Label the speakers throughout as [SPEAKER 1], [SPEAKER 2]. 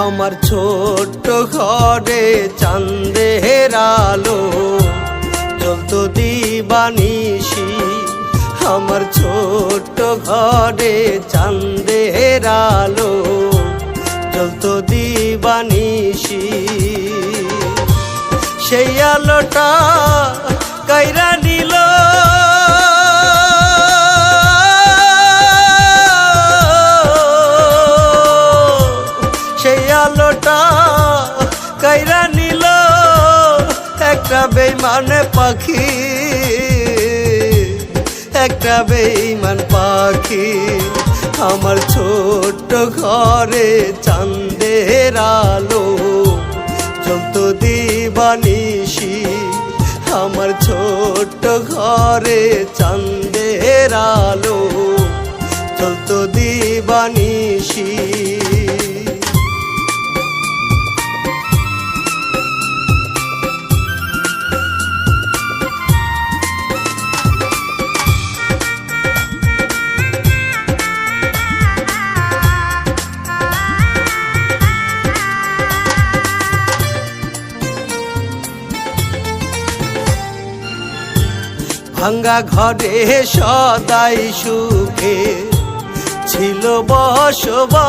[SPEAKER 1] আমার ছোট্ট ঘরে চাঁদের আলো জ্বলতো দিবানিশি। আমার ছোট্ট ঘরে চাঁদের আলো জ্বলতো দিবানিশি। সেই আলোটা কাইরা নিল কাইরা নিল একটা বেঈমান পাখি, একটা বেঈমান পাখি। আমার ছোট্ট ঘরে চাঁদের আলো জ্বলতো দিবানিশি। আমার ছোট্ট ঘরে চাঁদের আলো জ্বলতো দিবানিশি। ভাঙ্গা ঘরে সদাই সুখে ছিল বসবাস।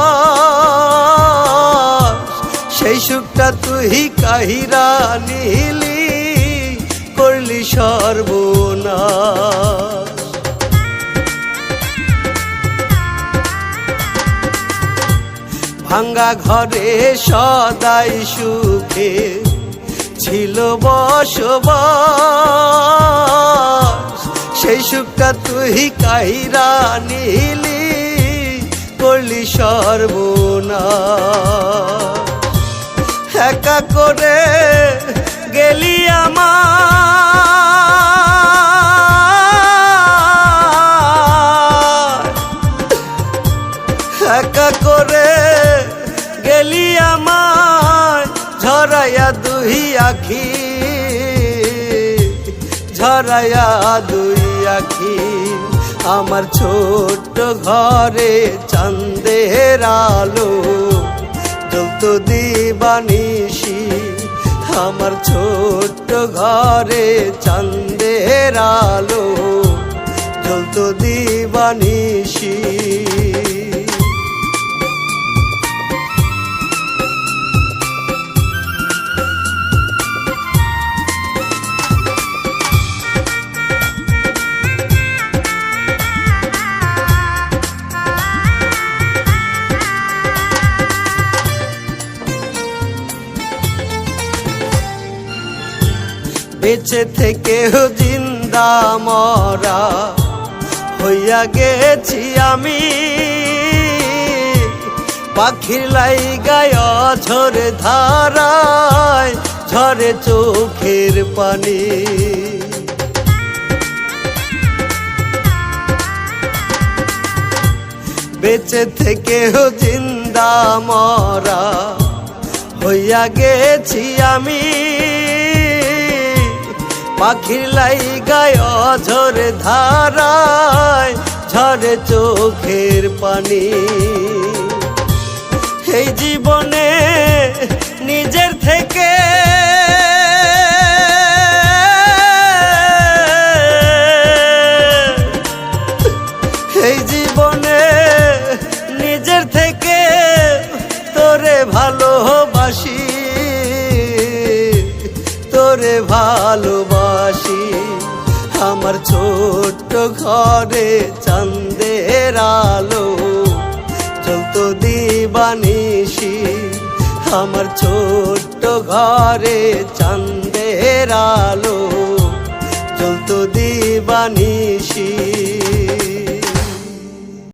[SPEAKER 1] সেই সুখটা তুই কাহিরা নিলি, করলি সর্বনাশ। ভাঙ্গা ঘরে সদাই সুখে ছিল বসবাস। সেই সুখটা তুই কাহিরা নিলি, করলি সর্বনাশ। একা করে গেলি আমার, একা করে গেলি আমার ঝরাইয়া দুই আখি, ঝরাইয়া দুই আখি। আমার ছোট্ট ঘরে চাঁদের আলো জ্বলতো দিবানিশি। আমার ছোট্ট ঘরে চাঁদের আলো জ্বলতো দিবানিশি। বেঁচে থেকেও জিন্দা মরা হইয়া গেছি আমি। পাখির লাইগায় ঝরে ধারায় ঝরে চোখের পানি। বেঁচে থেকেও জিন্দা মরা হইয়া গেছি আমি। পাখির লাইগায় ঝরে ধারায় ঝরে চোখের পানি। এই জীবনে নিজের থেকে এই জীবনে নিজের থেকে তোরে ভালোবাসি, তোরে ভালোবাসি। আমার ছোট্ট ঘরে চাঁদের আলো জ্বলতো দিবানিশি। আমার ছোট্ট ঘরে চাঁদের আলো জ্বলতো দিবানিশি।